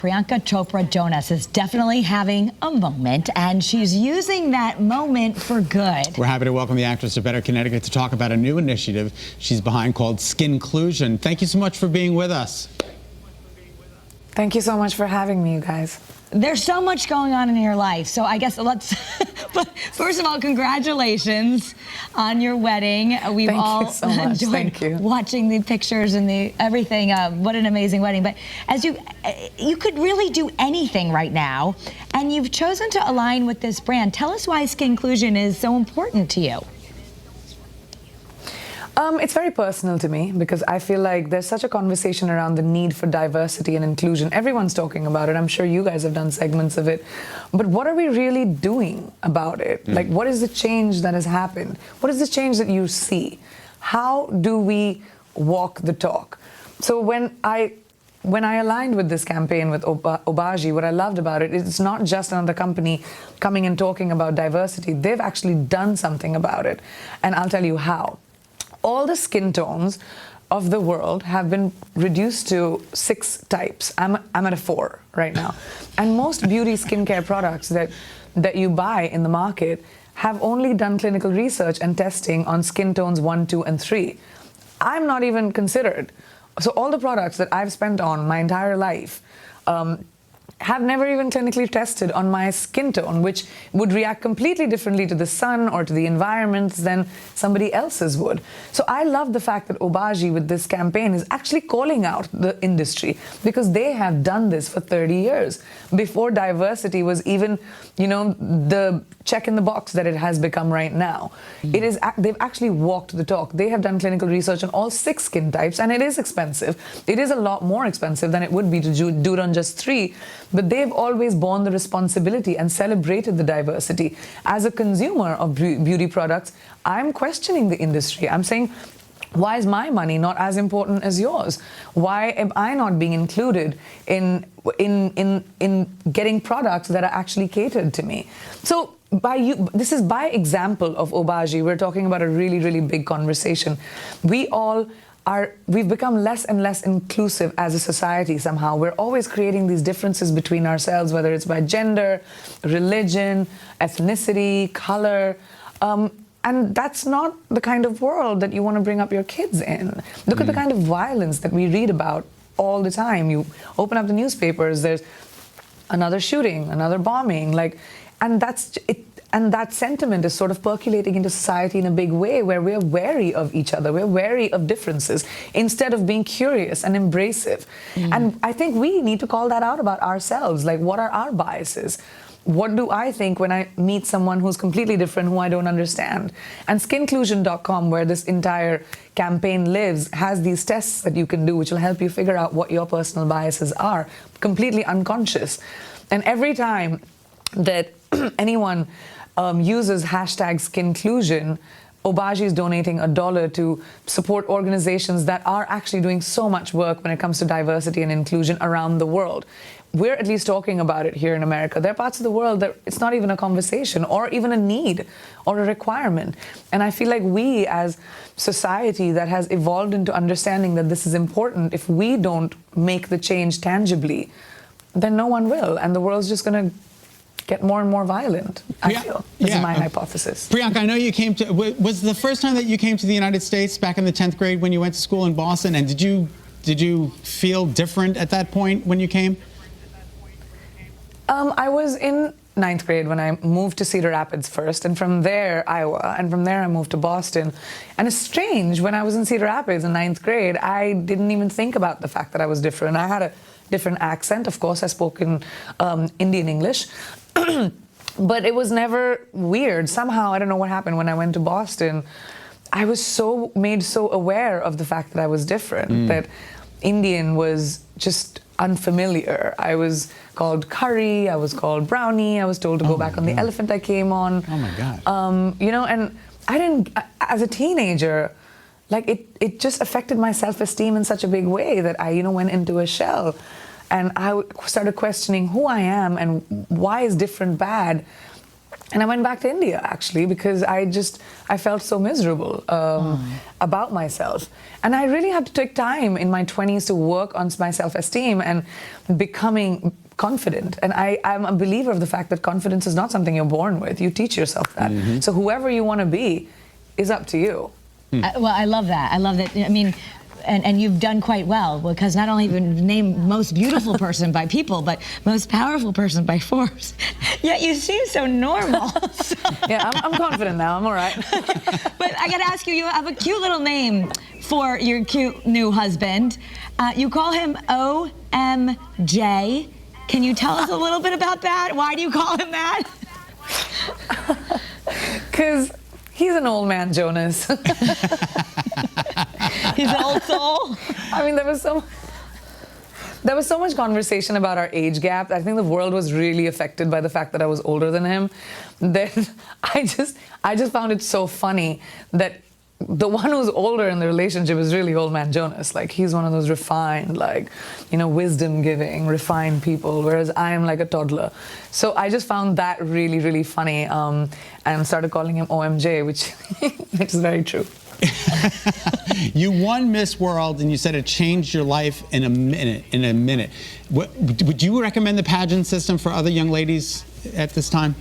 Priyanka Chopra Jonas is definitely having a moment, and she's using that moment for good. We're happy to welcome the actress to Better Connecticut to talk about a new initiative she's behind called Skinclusion. Thank you so much for being with us. Thank you so much for having me, you guys. There's so much going on in your life, so I guess let's, but first of all, congratulations on your wedding. We've all so much. enjoyed watching the pictures and the everything. What an amazing wedding. But as you could really do anything right now, and you've chosen to align with this brand. Tell us why Skinclusion is so important to you. It's very personal to me because I feel like there's such a conversation around the need for diversity and inclusion. Everyone's talking about it. I'm sure you guys have done segments of it. But what are we really doing about it? Like, what is the change that has happened? What is the change that you see? How do we walk the talk? So when I aligned with this campaign with Obagi, what I loved about it is it's not just another company coming and talking about diversity. They've actually done something about it. And I'll tell you how. All the skin tones of the world have been reduced to 6 types. I'm at a 4 right now. And most beauty skincare products that you buy in the market have only done clinical research and testing on skin tones 1, 2, and 3. I'm not even considered. So all the products that I've spent on my entire life have never even clinically tested on my skin tone, which would react completely differently to the sun or to the environment than somebody else's would. So I love the fact that Obagi with this campaign is actually calling out the industry because they have done this for 30 years before diversity was even, you know, the check in the box that it has become right now. It is, they've actually walked the talk. They have done clinical research on all 6 skin types, and it is expensive. It is a lot more expensive than it would be to do it on just 3. But they've always borne the responsibility and celebrated the diversity. As a consumer of beauty products, I'm questioning the industry. I'm saying, why is my money not as important as yours? Why am I not being included in getting products that are actually catered to me? So this is by example of Obagi. We're talking about a really, really big conversation. We've become less and less inclusive as a society somehow. We're always creating these differences between ourselves, whether it's by gender, religion, ethnicity, color. And that's not the kind of world that you want to bring up your kids in. Look at the kind of violence that we read about all the time. You open up the newspapers, there's another shooting, another bombing, and that's it. And that sentiment is sort of percolating into society in a big way where we're wary of each other, we're wary of differences, instead of being curious and embracive. And I think we need to call that out about ourselves. Like, what are our biases? What do I think when I meet someone who's completely different, who I don't understand? And skinclusion.com, where this entire campaign lives, has these tests that you can do, which will help you figure out what your personal biases are, completely unconscious. And every time that anyone uses hashtag Skinclusion, Obagi is donating $1 to support organizations that are actually doing so much work when it comes to diversity and inclusion around the world. We're at least talking about it here in America. There are parts of the world that it's not even a conversation or even a need or a requirement. And I feel like we as society that has evolved into understanding that this is important, if we don't make the change tangibly, then no one will. And the world's just going to get more and more violent, I feel. This is my hypothesis. Priyanka, I know you came to, was the first time that you came to the United States back in the 10th grade when you went to school in Boston? And did you feel different at that point when you came? I was in 9th grade when I moved to Cedar Rapids first, and from there, Iowa, and from there I moved to Boston. And it's strange, when I was in Cedar Rapids in 9th grade, I didn't even think about the fact that I was different. I had a different accent. Of course, I spoke in Indian English. But it was never weird. Somehow, I don't know what happened when I went to Boston. I was made so aware of the fact that I was different, that Indian was just unfamiliar. I was called curry, I was called brownie, I was told to go back on the elephant I came on. Oh my God. You know, and I didn't, as a teenager, like it just affected my self-esteem in such a big way that I, went into a shell. And I started questioning who I am and why is different bad. And I went back to India, actually, because I felt so miserable about myself. And I really had to take time in my 20s to work on my self-esteem and becoming confident. And I'm a believer of the fact that confidence is not something you're born with. You teach yourself that. So whoever you want to be is up to you. Well, I love that. I love that. I mean, and you've done quite well, because not only have you been named most beautiful person by people, but most powerful person by Forbes. Yet you seem so normal. So. Yeah, I'm confident now. I'm all right. But I got to ask you, you have a cute little name for your cute new husband. You call him OMJ. Can you tell us a little bit about that? Why do you call him that? Because he's an old man, Jonas. He's an old soul. I mean, there was so much conversation about our age gap. I think the world was really affected by the fact that I was older than him. Then I just found it so funny that the one who's older in the relationship is really old man Jonas. Like, he's one of those refined, like, you know, wisdom-giving, refined people, whereas I am like a toddler. So I just found that really, really funny, and started calling him OMJ, which is very true. You won Miss World, and you said it changed your life in a minute. Would you recommend the pageant system for other young ladies at this time?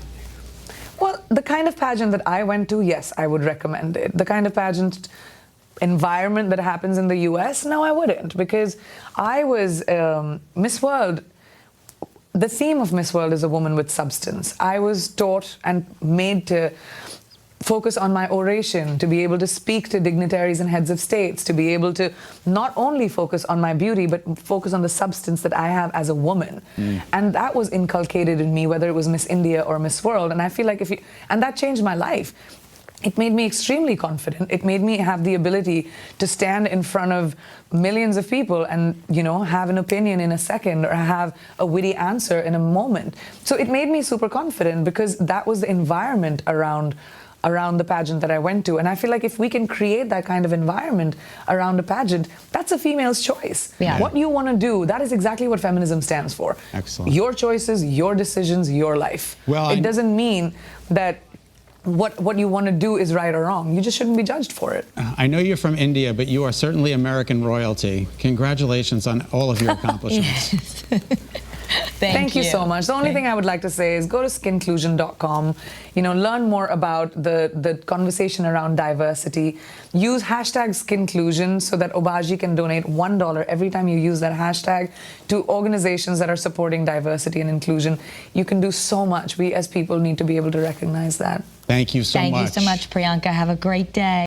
Well, the kind of pageant that I went to, yes, I would recommend it. The kind of pageant environment that happens in the US, no, I wouldn't, because I was Miss World. The theme of Miss World is a woman with substance. I was taught and made to focus on my oration, to be able to speak to dignitaries and heads of states, to be able to not only focus on my beauty, but focus on the substance that I have as a woman. And that was inculcated in me, whether it was Miss India or Miss World. And I feel like and that changed my life. It made me extremely confident. It made me have the ability to stand in front of millions of people and, you know, have an opinion in a second or have a witty answer in a moment. So it made me super confident because that was the environment around the pageant that I went to. And I feel like if we can create that kind of environment around a pageant, that's a female's choice. Yeah. What you want to do, that is exactly what feminism stands for. Excellent. Your choices, your decisions, your life. Well, it doesn't mean that what you want to do is right or wrong. You just shouldn't be judged for it. I know you're from India, but you are certainly American royalty. Congratulations on all of your accomplishments. Thank you so much. The only thing I would like to say is go to skinclusion.com, you know, learn more about the conversation around diversity. Use hashtag skinclusion so that Obaji can donate $1 every time you use that hashtag to organizations that are supporting diversity and inclusion. You can do so much. We as people need to be able to recognize that. Thank you so much. Thank you so much, Priyanka. Have a great day.